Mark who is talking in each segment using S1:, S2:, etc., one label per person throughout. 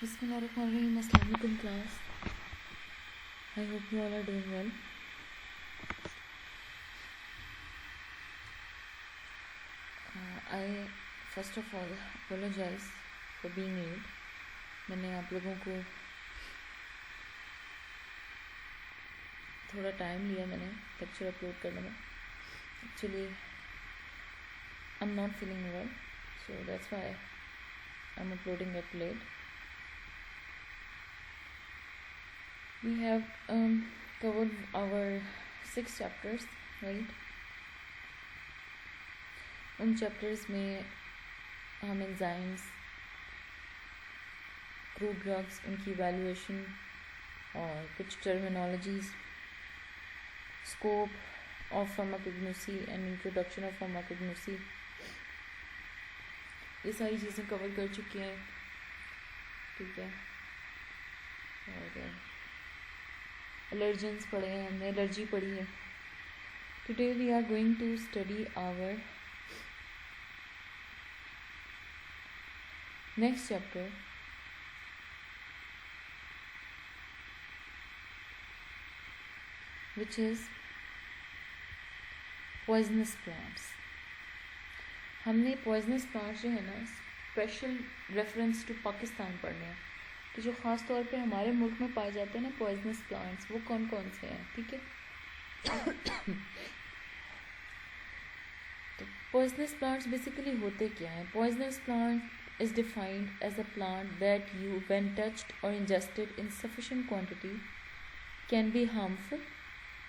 S1: Bismillahirrahmanirrahim. Assalamu alaikum class. I hope you all are doing well. I first of all apologize for being late. मैंने आप लोगों को थोड़ा time लिया मैंने लेक्चर अपलोड करने में. Actually I'm not feeling well, so that's why I'm uploading it late. We have covered our 6 chapters, right? उन chapters में हम enzymes, crude drugs, उनकी evaluation और कुछ terminologies, scope of pharmacognosy and introduction of pharmacognosy, ये सारी चीज़ें cover कर चुके हैं. ठीक है. और एलर्जेंस पढ़े हैं हमने, एलर्जी पढ़ी है. Today we are going to study our next chapter, which is poisonous plants. हमने पॉइजनस प्लांट्स जो है ना स्पेशल रेफरेंस टू पाकिस्तान पढ़ने हैं, तो जो ख़ास तौर पे हमारे मुल्क में पाए जाते हैं ना पॉइजनस प्लांट्स, वो कौन कौन से हैं. ठीक है. तो पॉइजनस प्लांट्स बेसिकली होते क्या हैं. Poisonous plant is defined as a plant that you when touched और ingested in sufficient quantity can be harmful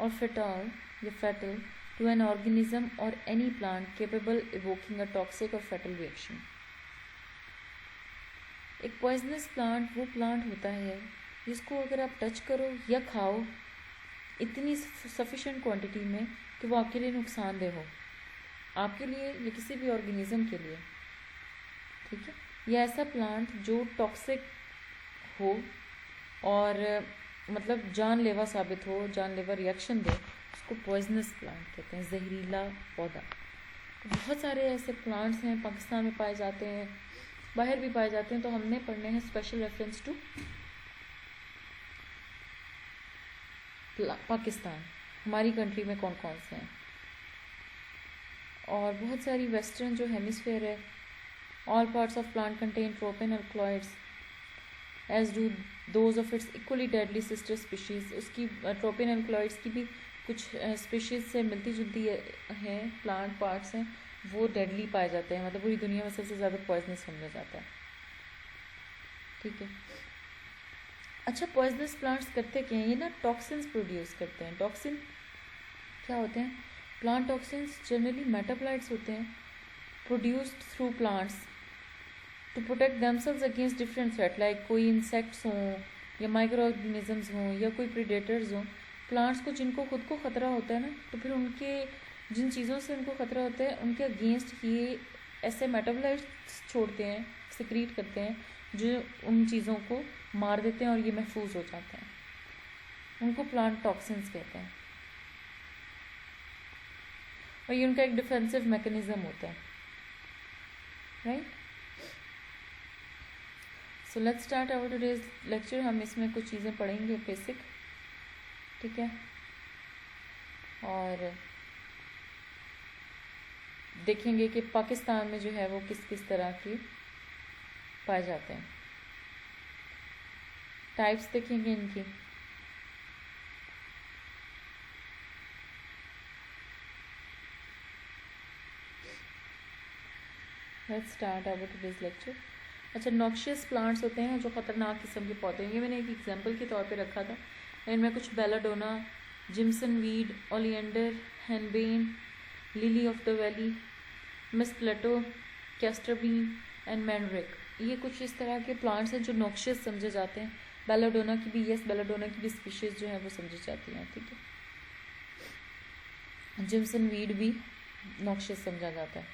S1: और fatal to an organism or any plant capable evoking a toxic or fatal reaction. एक poisonous plant वो plant होता है जिसको अगर आप touch करो या खाओ इतनी सफिशिएंट क्वांटिटी में कि वो आपके लिए नुकसानदेह हो, आपके लिए या किसी भी ऑर्गेनिज्म के लिए. ठीक है. या ऐसा प्लांट जो टॉक्सिक हो और मतलब जानलेवा साबित हो, जानलेवा रिएक्शन दे, उसको पॉइजनस प्लांट कहते हैं, जहरीला पौधा. बहुत सारे ऐसे प्लांट्स हैं पाकिस्तान में पाए जाते हैं, बाहर भी पाए जाते हैं. तो हमने पढ़ने हैं स्पेशल रेफरेंस टू पाकिस्तान, हमारी कंट्री में कौन कौन से हैं. और बहुत सारी वेस्टर्न जो हेमिस्फेयर है, all parts of plant contain tropine alkaloids as do those of its equally deadly sister species. उसकी ट्रोपिन अल्कलॉइड्स की भी कुछ स्पीशीज़ से मिलती जुलती हैं प्लांट पार्ट्स हैं, वो डेडली पाए जाते हैं, मतलब पूरी दुनिया में सबसे ज़्यादा पॉइजनस समझा जाता है. ठीक है. अच्छा, पॉइजनस प्लांट्स करते क्या हैं? ये ना टॉक्सिन्स प्रोड्यूस करते हैं. टॉक्सिन क्या होते हैं? प्लांट टॉक्सिन्स जनरली मेटाबोलाइट्स होते हैं produced through plants to protect themselves against different threat, like कोई इंसेक्ट्स हों या माइक्रो ऑर्गेनिजम्स हों या कोई प्रीडेटर्स हों. प्लांट्स को जिनको खुद को ख़तरा होता है ना, तो फिर उनके जिन चीज़ों से उनको ख़तरा होता है उनके अगेंस्ट ये ऐसे मेटाबोलाइट्स छोड़ते हैं, सिक्रीट करते हैं, जो उन चीज़ों को मार देते हैं और ये महफूज हो जाता है. उनको प्लांट टॉक्सिन्स कहते हैं. और ये उनका एक डिफेंसिव मैकेनिज्म होता है. Right. So let's start our today's lecture. हम इसमें कुछ चीज़ें पढ़ेंगे बेसिक. ठीक है. और देखेंगे कि पाकिस्तान में जो है वो किस किस तरह के पाए जाते हैं. टाइप्स देखेंगे इनकी. Let's start our today's lecture. अच्छा, नॉक्शियस प्लांट्स होते हैं जो ख़तरनाक किस्म के पौधे हैं. ये मैंने एक एग्जांपल के तौर पे रखा था. इनमें कुछ belladonna, jimson weed, oleander, henbane, lily of the valley, mistletoe, castor bean and mandrake, ये कुछ इस तरह के प्लांट्स हैं जो नॉक्शियस समझे जाते हैं. बेलाडोना की भी, यस, बेलाडोना की भी स्पीशीज़ जो है वो समझी जाती हैं. ठीक है. जिम्सन वीड भी नॉक्शियस समझा जाता है.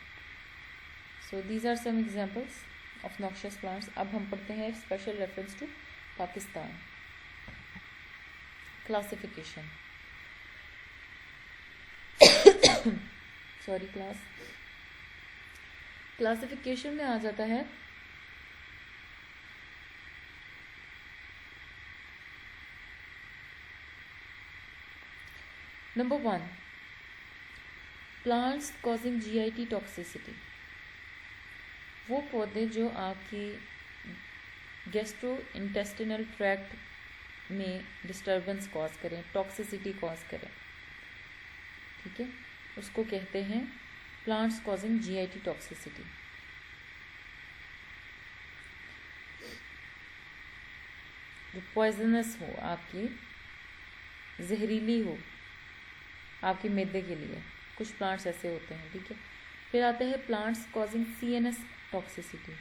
S1: So these are some examples of noxious plants. अब हम पढ़ते हैं special reference to Pakistan. Classification. Sorry class. Classification में आ जाता है number 1, plants causing GIT toxicity, वो पौधे जो आपकी गैस्ट्रो इंटेस्टिनल ट्रैक्ट में डिस्टर्बेंस कॉज करें, टॉक्सिसिटी कॉज करें, ठीक है, उसको कहते हैं प्लांट्स कॉजिंग GIT टॉक्सिसिटी। जो पॉइजनस हो, आपकी जहरीली हो आपके मैदे के लिए, कुछ प्लांट्स ऐसे होते हैं, ठीक है। फिर आते हैं plants causing CNS toxicity.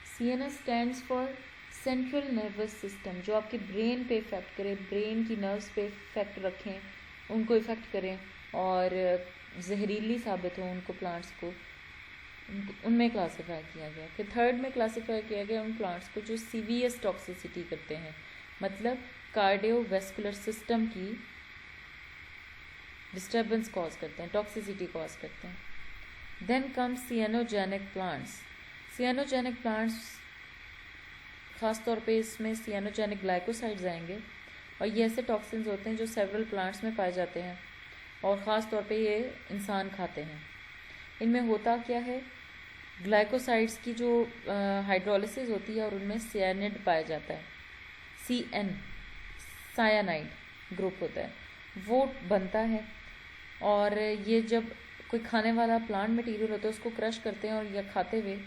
S1: CNS stands for central nervous system, जो आपके ब्रेन पे इफेक्ट करे, ब्रेन की नर्व्स पे इफेक्ट रखें, उनको इफेक्ट करें और जहरीली साबित हो उनको, प्लांट्स को उनमें क्लासीफाई किया गया। फिर थर्ड में क्लासीफाई किया गया उन प्लांट्स को जो सीवियस टॉक्सिसिटी करते हैं, मतलब कार्डियोवैस्कुलर सिस्टम की डिस्टर्बेंस कॉज करते हैं, टॉक्सिसिटी कॉज करते हैं। Then comes cyanogenic plants. Cyanogenic plants ख़ास तौर पे इसमें सियानोजेनिक ग्लाइकोसाइड्स आएंगे, और ये ऐसे टॉक्सिन्स होते हैं जो सेवरल प्लांट्स में पाए जाते हैं और ख़ास तौर पे ये इंसान खाते हैं। इनमें होता क्या है, ग्लाइकोसाइड्स की जो हाइड्रोलिसिस होती है और उनमें सियानिड पाया जाता है, CN सायानाइड ग्रुप होता है, वो बनता है। और ये जब कोई खाने वाला प्लांट मटेरियल होता है उसको क्रश करते हैं और या खाते हुए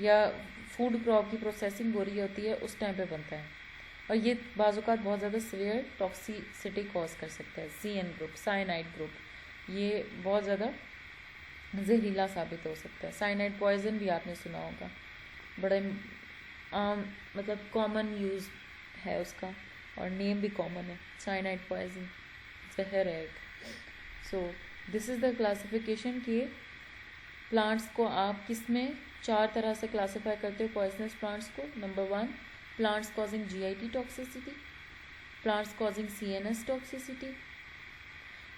S1: या फूड क्रॉप की प्रोसेसिंग हो रही होती है उस टाइम पे बनता है, और ये बाज़-औक़ात बहुत ज़्यादा सीवियर टॉक्सिसिटी कॉज कर सकता है। CN ग्रुप, साइनाइड ग्रुप, ये बहुत ज़्यादा जहरीला साबित हो सकता है। साइनाइड पॉइजन भी आपने सुना होगा, बड़ा आम मतलब कॉमन यूज़ है उसका, और नेम भी कॉमन है, साइनाइड पॉइजन, जहर है। So this is the classification कि प्लांट्स को आप किस में 4 तरह से क्लासीफाई करते हो पॉइजनस प्लांट्स को। Number 1, plants causing GIT toxicity, plants causing CNS toxicity,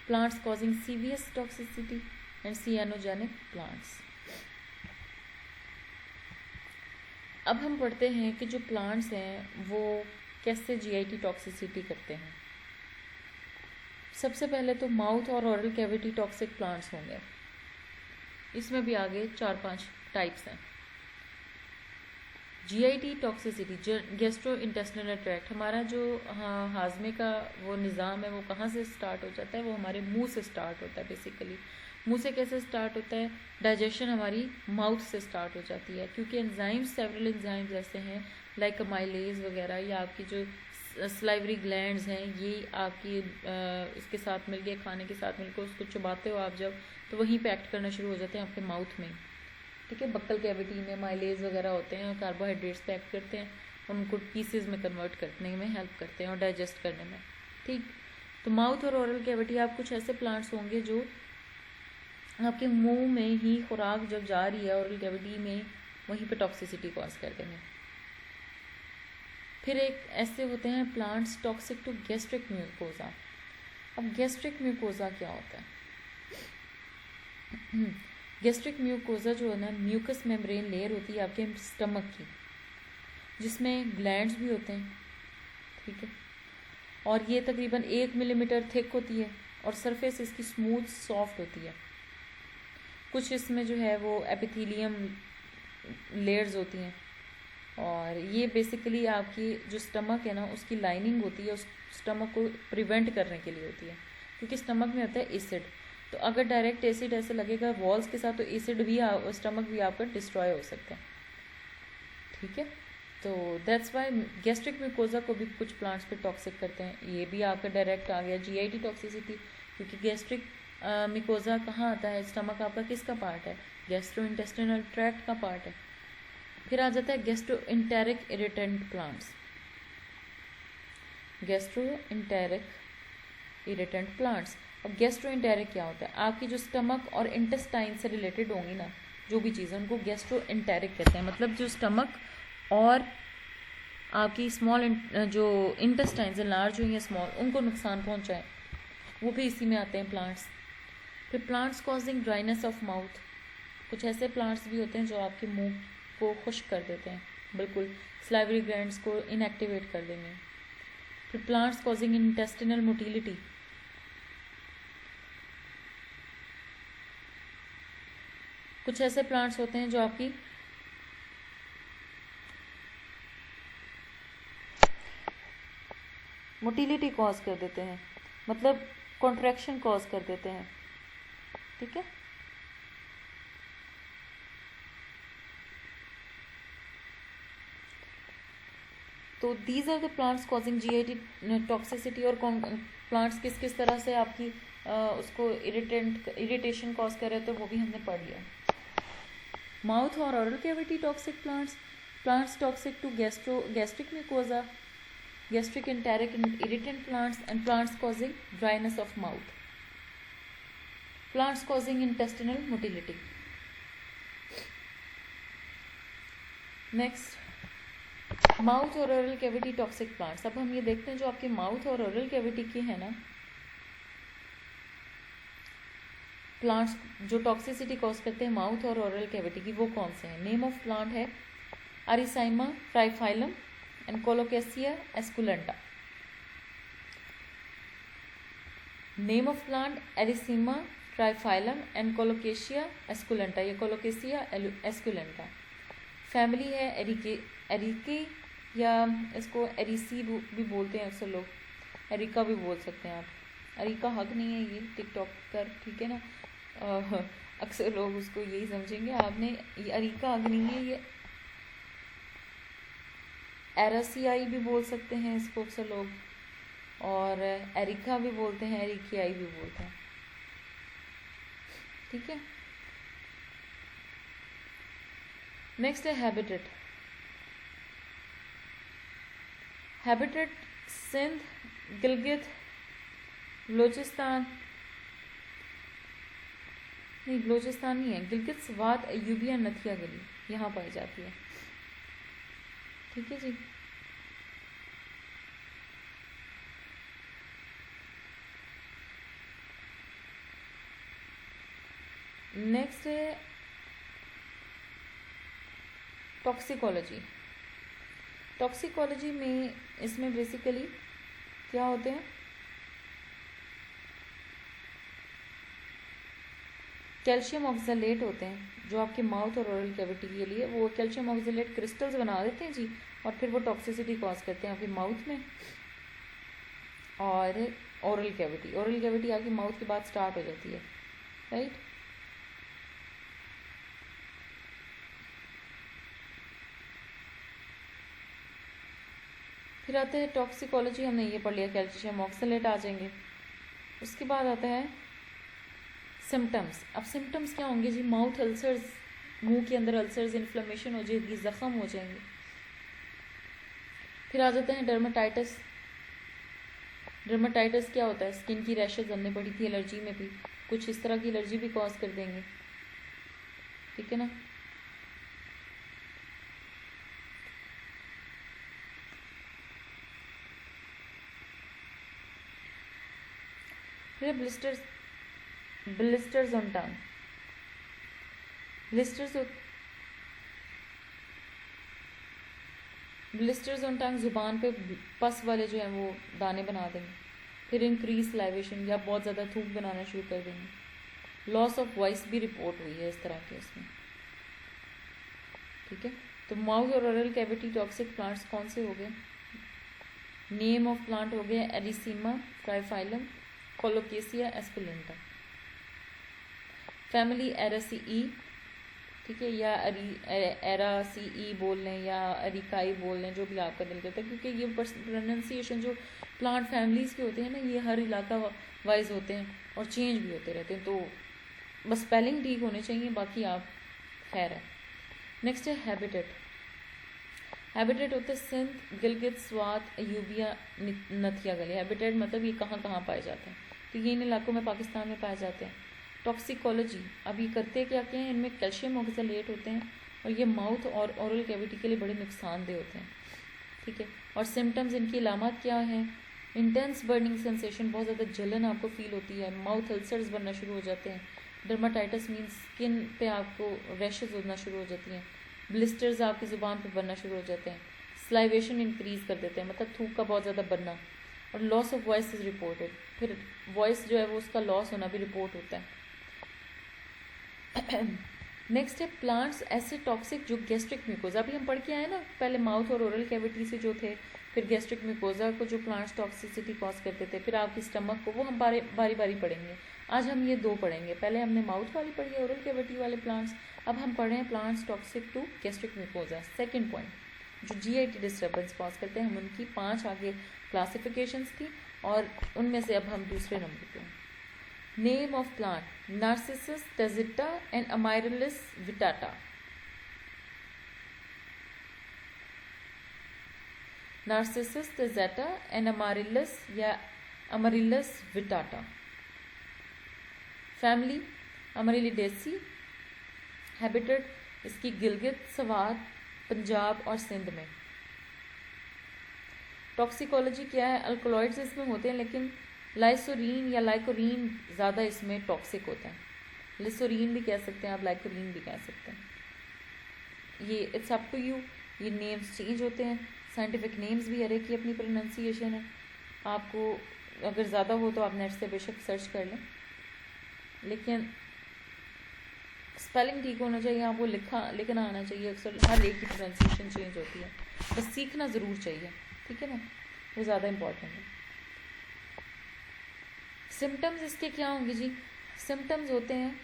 S1: plants causing CVS toxicity and cyanogenic plants. अब हम पढ़ते हैं कि जो प्लांट्स हैं वो कैसे GIT टॉक्सिसिटी करते हैं। सबसे पहले तो माउथ और ओरल कैविटी टॉक्सिक प्लांट्स होंगे, इसमें भी आगे 4-5 टाइप्स हैं। GIT toxicity, gastro intestinal tract, हमारा जो हाजमे का वो निज़ाम है वो कहाँ से स्टार्ट हो जाता है, वो हमारे मुंह से स्टार्ट होता है। बेसिकली मुंह से कैसे स्टार्ट होता है, डाइजेशन हमारी माउथ से स्टार्ट हो जाती है, क्योंकि एंजाइम्स, सेवरल एंजाइम्स ऐसे हैं लाइक माइलेज वगैरह, या आपकी जो स्लाइवरी ग्लैंड्स हैं, ये आपकी इसके साथ मिलके, खाने के साथ मिलकर उसको चबाते हो आप जब, तो वहीं पे एक्ट करना शुरू हो जाते हैं आपके माउथ में, ठीक है। बक्कल कैविटी में माइलेज वगैरह होते हैं और कार्बोहाइड्रेट्स पे एक्ट करते हैं, उनको पीसेज में कन्वर्ट करने में हेल्प करते हैं और डाइजेस्ट करने में, ठीक। तो माउथ और ओरल कैविटी, आप कुछ ऐसे प्लांट्स होंगे जो आपके मुंह में ही खुराक जब जा रही है ओरल कैविटी में, वहीं पे टॉक्सिसिटी कॉज कर देंगे। फिर एक ऐसे होते हैं plants toxic to gastric mucosa. अब गैस्ट्रिक म्यूकोजा क्या होता है? गैस्ट्रिक म्यूकोजा जो है ना, म्यूकस मेम्ब्रेन लेयर होती है आपके स्टमक की, जिसमें ग्लैंड्स भी होते हैं, ठीक है, और ये तकरीबन 1 मिलीमीटर थिक होती है और सरफेस इसकी स्मूथ सॉफ्ट होती है। कुछ इसमें जो है वो एपिथेलियम लेयर्स होती हैं, और ये बेसिकली आपकी जो स्टमक है ना उसकी लाइनिंग होती है, उस स्टमक को प्रिवेंट करने के लिए होती है, क्योंकि स्टमक में होता है एसिड, तो अगर डायरेक्ट एसिड ऐसे लगेगा वॉल्स के साथ तो एसिड भी स्टमक भी आपका डिस्ट्रॉय हो सकता है, ठीक है। तो दैट्स वाई गैस्ट्रिक म्यूकोजा को भी कुछ प्लांट्स पे टॉक्सिक करते हैं। ये भी आपका डायरेक्ट आ गया GIT टॉक्सिसिटी, क्योंकि गैस्ट्रिक म्यूकोजा कहाँ आता है, स्टमक आपका किसका पार्ट है, गैस्ट्रो इंटेस्टिनल ट्रैक्ट का पार्ट है। फिर आ जाता है gastro enteric irritant plants. Gastro enteric irritant plants, अब गैस्ट्रो इंटेरिक क्या होता है, आपकी जो स्टमक और इंटेस्टाइन से रिलेटेड होंगी ना जो भी चीज़ें, उनको गैस्ट्रो इंटेरिक कहते हैं। मतलब जो स्टमक और आपकी स्मॉल जो इंटेस्टाइन से लार्ज हुई है स्मॉल, उनको नुकसान पहुंचाए, वो भी इसी में आते हैं प्लांट्स। फिर plants causing dryness of mouth, कुछ ऐसे प्लांट्स भी होते हैं जो आपके मुंह को खुश्क कर देते हैं, बिल्कुल स्लाइवरी ग्लैंड्स को इनएक्टिवेट कर देंगे। फिर प्लांट्स कॉजिंग इंटेस्टिनल मोटिलिटी, कुछ ऐसे प्लांट्स होते हैं जो आपकी मोटिलिटी कॉज कर देते हैं, मतलब कॉन्ट्रैक्शन कॉज कर देते हैं, ठीक है। तो these are the plants causing GIT toxicity. और प्लांट्स किस किस तरह से आपकी उसको इरिटेशन कॉज कर रहे हैं, तो वो भी हमने पढ़ लिया। माउथ और oral cavity toxic plants toxic to gastric mucosa, gastric, enteric, and irritant plants, and plants causing dryness of mouth. Plants causing intestinal motility. Next, mouth और ओरल कैविटी टॉक्सिक प्लांट्स। अब हम ये देखते हैं जो आपके माउथ और ओरल कैविटी की है ना प्लांट्स जो टॉक्सिसिटी कॉज करते हैं माउथ और ओरल कैविटी की, वो कौन से हैं। नेम ऑफ प्लांट है arisaema triphyllum and colocasia esculenta. Name of plant arisaema triphyllum and colocasia esculenta, ये कोलोकेसिया एस्कुलेंटा। फैमिली है एरिके या इसको एरिसी भी बोलते हैं अक्सर लोग, एरिका भी बोल सकते हैं आप। एरिका हक नहीं है ये टिकटॉक कर, ठीक है ना, अक्सर लोग उसको यही समझेंगे। आपने ये एरिका हक नहीं है, ये एरासियाई भी बोल सकते हैं इसको अक्सर लोग, और एरिका भी बोलते हैं, एरिकियाई भी बोलते हैं, ठीक है। नेक्स्ट है हैबिटेट। हैबिटेट सिंध, गिलगित, बलोचिस्तान नहीं, बलोचिस्तान नहीं है, गिलगित, स्वात, अयूबिया, नथिया गली यहाँ पाई जाती है, ठीक है जी। नेक्स्ट है टॉक्सिकोलॉजी। टॉक्सिकोलॉजी में इसमें बेसिकली क्या होते हैं, कैल्शियम ऑक्सलेट होते हैं जो आपके माउथ और ओरल कैविटी के लिए, वो कैल्शियम ऑक्सलेट क्रिस्टल्स बना देते हैं जी, और फिर वो टॉक्सिसिटी कॉज करते हैं आपके माउथ में और ओरल कैविटी। ओरल कैविटी आपकी माउथ के बाद स्टार्ट हो जाती है, राइट। फिर आते हैं टॉक्सिकोलॉजी, हमने ये पढ़ लिया, कैल्शियम ऑक्सलेट आ जाएंगे। उसके बाद आता है सिम्टम्स। अब सिम्टम्स क्या होंगे जी, माउथ अल्सर्स, मुंह के अंदर अल्सर्स, इन्फ्लेमेशन हो जाएगी, जख्म हो जाएंगे। फिर आ जाते हैं डर्मेटाइटिस। डर्मेटाइटिस क्या होता है, स्किन की रैशेज हमने पढ़ी थी, एलर्जी में भी कुछ इस तरह की एलर्जी भी कॉज कर देंगे, ठीक है ना। फिर blisters on tongue. Blisters on टंग, जुबान पे पस वाले जो हैं वो दाने बना देंगे। फिर इंक्रीज सलाइवेशन, या बहुत ज़्यादा थूक बनाना शुरू कर देंगे। लॉस ऑफ वॉइस भी रिपोर्ट हुई है इस तरह के इसमें, ठीक है। तो माउथ और ओरल कैविटी टॉक्सिक प्लांट्स कौन से हो गए, नेम ऑफ प्लांट हो गया एरिसीमा ट्राइफाइलम, कोलोकेसिया एस्कुलेंटा। फैमिली एरासीई, ठीक है, या एरासीई बोल लें या एरिकाई बोल लें, जो भी आपका दिल करता है, क्योंकि ये प्रोनाउंसिएशन जो प्लांट फैमिलीज़ के होते हैं ना, ये हर इलाका वाइज होते हैं और चेंज भी होते रहते हैं, तो बस स्पेलिंग ठीक होने चाहिए, बाकी आप खैर है। नेक्स्ट है हैबिटेट। हैबिटेट होते हैं सिंध, गिलगित, स्वात, अयूबिया, नथिया गली। हैबिटेट मतलब ये कहाँ कहाँ पाए जाते हैं, तो ये इन इलाकों में पाकिस्तान में पाए जाते हैं। टॉक्सिकोलॉजी, अब ये करते क्या क्या हैं, इनमें कैल्शियम ऑक्सलेट होते हैं और ये माउथ और ओरल कैविटी के लिए बड़े नुकसानदेह होते हैं, ठीक है। और सिम्टम्स, इनकी अलामत क्या है, इंटेंस बर्निंग सेंसेशन, बहुत ज़्यादा जलन आपको फील होती है, माउथ अल्सर्स बनना शुरू हो जाते हैं, डर्माटाइटिस मीन स्किन पे आपको रैशेज होना शुरू हो जाती हैं, ब्लिस्टर्स आपकी ज़ुबान पे बनना शुरू हो जाते हैं, स्लाइवेशन इंक्रीज़ कर देते हैं, मतलब थूक का बहुत ज़्यादा बनना, और loss of voice is reported. फिर वॉइस जो है वो उसका लॉस होना भी रिपोर्ट होता है। नेक्स्ट है प्लांट्स ऐसे टॉक्सिक जो गैस्ट्रिक म्यूकोजा, अभी हम पढ़ के आए ना पहले माउथ और ओरल कैविटी से जो थे, फिर गैस्ट्रिक म्यूकोजा को जो प्लांट्स टॉक्सिसिटी कॉज करते थे, फिर आपकी स्टमक को, वो हम बारी बारी पढ़ेंगे। आज हम ये 2 पढ़ेंगे, पहले हमने माउथ वाली पढ़ी है ओरल कैविटी वाले प्लांट्स, अब हम पढ़ रहे हैं plants toxic to gastric mucosa. Second point जो GIT डिस्टर्बेंस कॉज करते हैं, हम उनकी 5 आगे क्लासिफिकेशंस थी और उनमें से अब हम दूसरे नंबर पे। Name of plant, narcissus tazetta and amaryllis vittata. Narcissus tazetta and amaryllis या अमारिलिस विटाटा। फैमिली अमारिलिडेसी। हैबिटेट इसकी गिलगित, सवात, पंजाब और सिंध में। टॉक्सिकोलॉजी क्या है, अल्कोलॉइड्स इसमें होते हैं लेकिन लाइसोरीन या लाइकोरीन ज़्यादा इसमें टॉक्सिक होता है। लिसोरीन भी कह सकते हैं आप, लाइकोरीन भी कह सकते हैं, ये इट्स अप टू यू। ये नेम्स चेंज होते हैं, साइंटिफिक नेम्स भी हर एक की अपनी प्रोनाउंसिएशन है। आपको अगर ज़्यादा हो तो आप नेट से बेशक सर्च कर लें, लेकिन स्पेलिंग ठीक होना चाहिए, आपको लिखना आना चाहिए। अक्सर हर एक की प्रोनाउंसिएशन चेंज होती है, बस सीखना ज़रूर चाहिए, ठीक है ना, वो ज़्यादा इम्पॉर्टेंट है। सिम्टम्स इसके क्या होंगे जी, सिम्टम्स होते हैं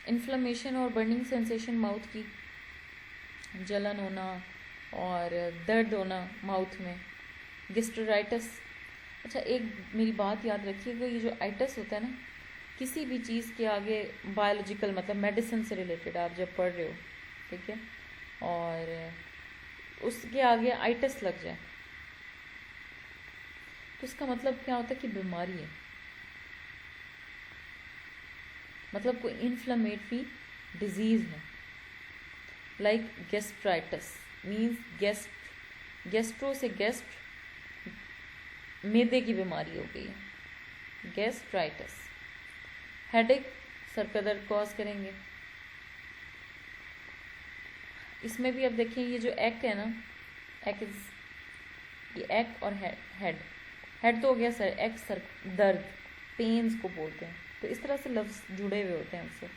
S1: इन्फ्लेमेशन और बर्निंग सेंसेशन माउथ की, जलन होना और दर्द होना माउथ में, गैस्ट्राइटिस। अच्छा एक मेरी बात याद रखिएगा, ये जो आइटिस होता है ना, किसी भी चीज़ के आगे बायोलॉजिकल मतलब मेडिसिन से रिलेटेड आप जब पढ़ रहे हो, ठीक है, और उसके आगे आइटिस लग जाए तो इसका मतलब क्या होता है कि बीमारी है, मतलब कोई इन्फ्लेमेटरी डिजीज़ है। लाइक गैस्ट्राइटिस मीन्स गैस्ट्रो से गेस्ट, मैदे की बीमारी हो गई है, गैस्ट्राइटिस। हेडेक सर का दर्द कॉज करेंगे। इसमें भी अब देखें ये जो एक है ना, ये एक और हेड तो हो गया सर, एक सर दर्द, पेन्स को बोलते हैं, तो इस तरह से लफ्ज़ जुड़े हुए होते हैं उससे,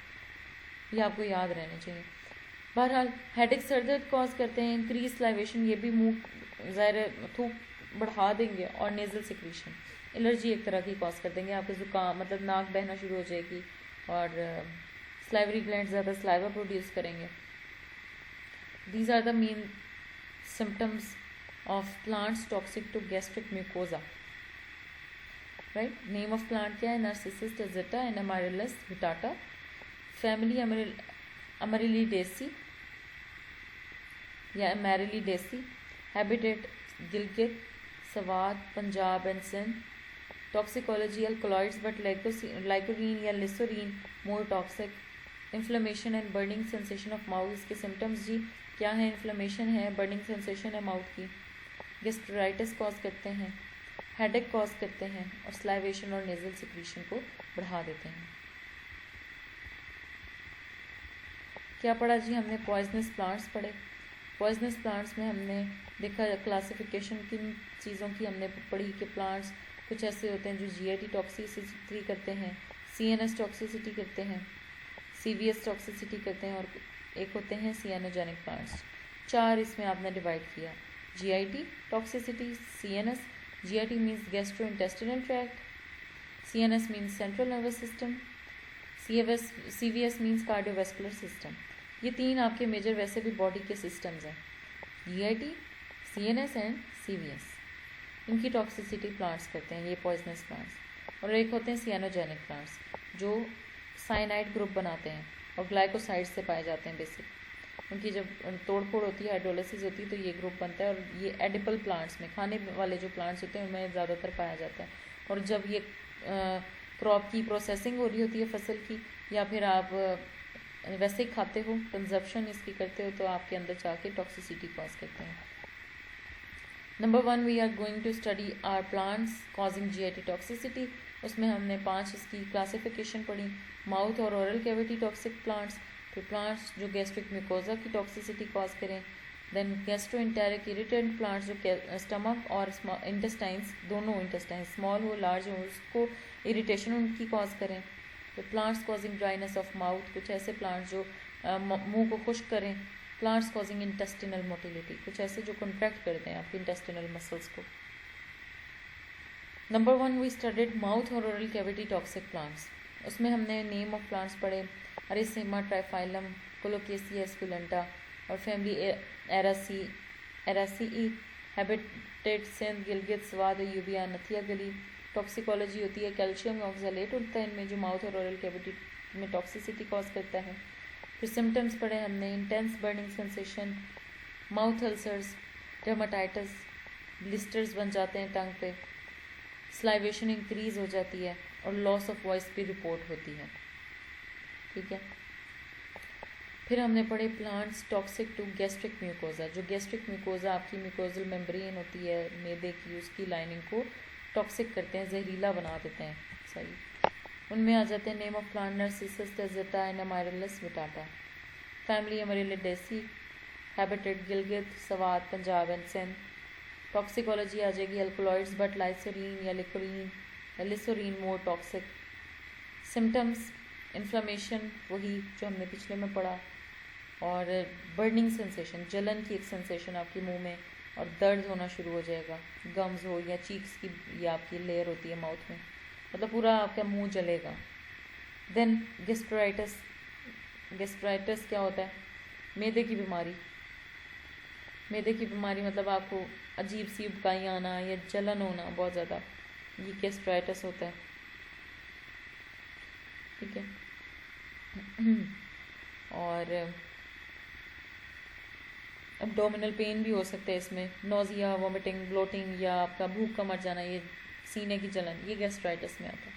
S1: ये आपको याद रहने चाहिए। बहरहाल हेडेक सर दर्द कॉज करते हैं। इंक्रीज स्लाइवेशन, ये भी मुंह ज़ाहिर थूक बढ़ा देंगे, और नेज़ल सिक्रीशन, एलर्जी एक तरह की कॉज कर देंगे, आपके ज़ुकाम मतलब नाक बहना शुरू हो जाएगी, और स्लाइवरी ग्लैंड ज़्यादा स्लाइवा प्रोड्यूस करेंगे। These are the main symptoms of plants toxic to gastric mucosa, right. Name of plant क्या है, narcissus tazetta and amaryllis vittata. Family amaryllidaceae या amaryllidaceae. Habitat Gilgit, Swat, Punjab and Sindh. Toxicology alkaloids but lycorine या lycorine more toxic. Inflammation and burning sensation of mouth, इसके symptoms जी क्या है, inflammation है, burning sensation है माउथ की, गैस्ट्राइटिस कॉज करते हैं, हेडेक कॉज करते हैं, और स्लाइवेशन और नेजल सिक्रीशन को बढ़ा देते हैं। क्या पढ़ा जी हमने, पॉइजनस प्लांट्स पढ़े। पॉइजनस प्लांट्स में हमने देखा क्लासिफिकेशन किन चीज़ों की हमने पढ़ी कि प्लांट्स कुछ ऐसे होते हैं जो GIT टॉक्सिसिटी करते हैं, CNS टॉक्सिसिटी करते हैं, CVS टॉक्सिसिटी करते हैं, और एक होते हैं सियानोजेनिक प्लांट्स। 4 इसमें आपने डिवाइड किया, GIT toxicity, CNS, GIT means gastrointestinal tract, CNS means central nervous system, CVS means cardiovascular system. ये 3 आपके मेजर वैसे भी बॉडी के सिस्टम्स हैं, GIT, CNS एंड CVS। इनकी टॉक्सिसिटी प्लांट्स करते हैं ये पॉइजनस प्लांट्स। और एक होते हैं सियानोजेनिक प्लांट्स जो साइनाइड ग्रुप बनाते हैं और ग्लाइकोसाइड्स से पाए जाते हैं बेसिक, उनकी जब तोड़ फोड़ होती है, हाइड्रोलिसिस होती है, तो ये ग्रुप बनता है। और ये एडिबल प्लांट्स में, खाने वाले जो प्लांट्स होते हैं उनमें ज़्यादातर पाया जाता है। और जब ये क्रॉप की प्रोसेसिंग हो रही होती है फसल की, या फिर आप वैसे ही खाते हो, कंजप्शन इसकी करते हो, तो आपके अंदर जाके टॉक्सिसिटी कॉज करते हैं। Number 1 we are going to study our plants causing GIT toxicity. उसमें हमने 5 इसकी क्लासिफिकेशन पढ़ी, माउथ और ओरल कैविटी टॉक्सिक प्लांट्स, फिर प्लांट्स जो गैस्ट्रिक म्यूकोजा की टॉक्सिसिटी कॉज करें, देन गैस्ट्रोइंटेरिक इरिटेंट प्लांट्स जो स्टमक और इंटेस्टाइंस, दोनों इंटेस्टाइन स्मॉल हो लार्ज हो उसको इरिटेशन उनकी कॉज करें। तो plants causing dryness of mouth, कुछ ऐसे प्लांट्स जो मुंह को खुश्क करें. प्लांट्स कॉजिंग इंटेस्टिनल मोटिलिटी, कुछ ऐसे जो कॉन्ट्रैक्ट करते हैं आपके इंटेस्टिनल मसल्स को. नंबर 1 वी स्टडीड माउथ और ओरल कैविटी टॉक्सिक प्लांट्स. उसमें हमने नेम ऑफ प्लांट्स पढ़े. अरिसेमा ट्राइफाइलम, कोलोकेसिया एस्कुलेंटा और फैमिली एरासीई, हैबिटेट सिंध, गिलगित, स्वाद, यूबिया, नथिया गली. टॉक्सिकोलॉजी होती है, कैल्शियम ऑक्सलेट होता है इनमें जो माउथ और ओरल कैविटी में टॉक्सिसिटी कॉज करता है. फिर सिम्टम्स पढ़े हमने. Intense burning sensation, mouth ulcers, dermatitis, blisters बन जाते हैं टंग पे, स्लाइवेशन इंक्रीज हो जाती है और लॉस ऑफ वॉइस भी रिपोर्ट होती है. ठीक है. फिर हमने पढ़े plants toxic to gastric mucosa. जो गैस्ट्रिक म्यूकोजा आपकी म्यूकोजल मेम्ब्रेन होती है मैदे की, उसकी लाइनिंग को टॉक्सिक करते हैं, जहरीला बना देते हैं. सही. उनमें आ जाते हैं name of plant narcissus tazetta and amaryllis vittata. Family amaryllidaceae, habitat Gilgit, Swat, Punjab and Sindh. Toxicology आ जाएगी अल्कोलॉइड्स बट लाइसोरीन या lycorine more toxic. Symptoms inflammation, वही जो हमने पिछले में पढ़ा, और बर्निंग सेंसेशन, जलन की एक सेंसेशन आपके मुंह में, और दर्द होना शुरू हो जाएगा. गम्स हो या चीक्स की, या आपकी लेयर होती है माउथ में, मतलब पूरा आपका मुंह जलेगा. Then gastritis. गैस्ट्राइटिस क्या होता है? मैदे की बीमारी. मैदे की बीमारी मतलब आपको अजीब सी उबकाई आना या जलन होना बहुत ज़्यादा, ये गैस्ट्राइटिस होता है. ठीक है. और एब्डोमिनल पेन भी हो सकता है इसमें, नोजिया, वॉमिटिंग, ब्लोटिंग, या आपका भूख का मर जाना, ये सीने की जलन, ये गैस्ट्राइटिस में आता है.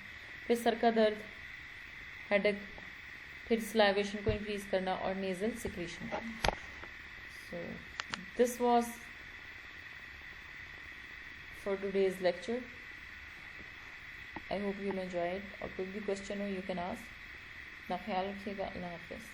S1: फिर सर का दर्द, हेडेक, फिर स्लाइवेशन को इंक्रीज करना और nasal secretion. So this was for today's lecture. I hope you will enjoy it. और कोई भी क्वेश्चन हो यू कैन आस्क. ना ख्याल रखिएगा. अल्लाह हाफिज़.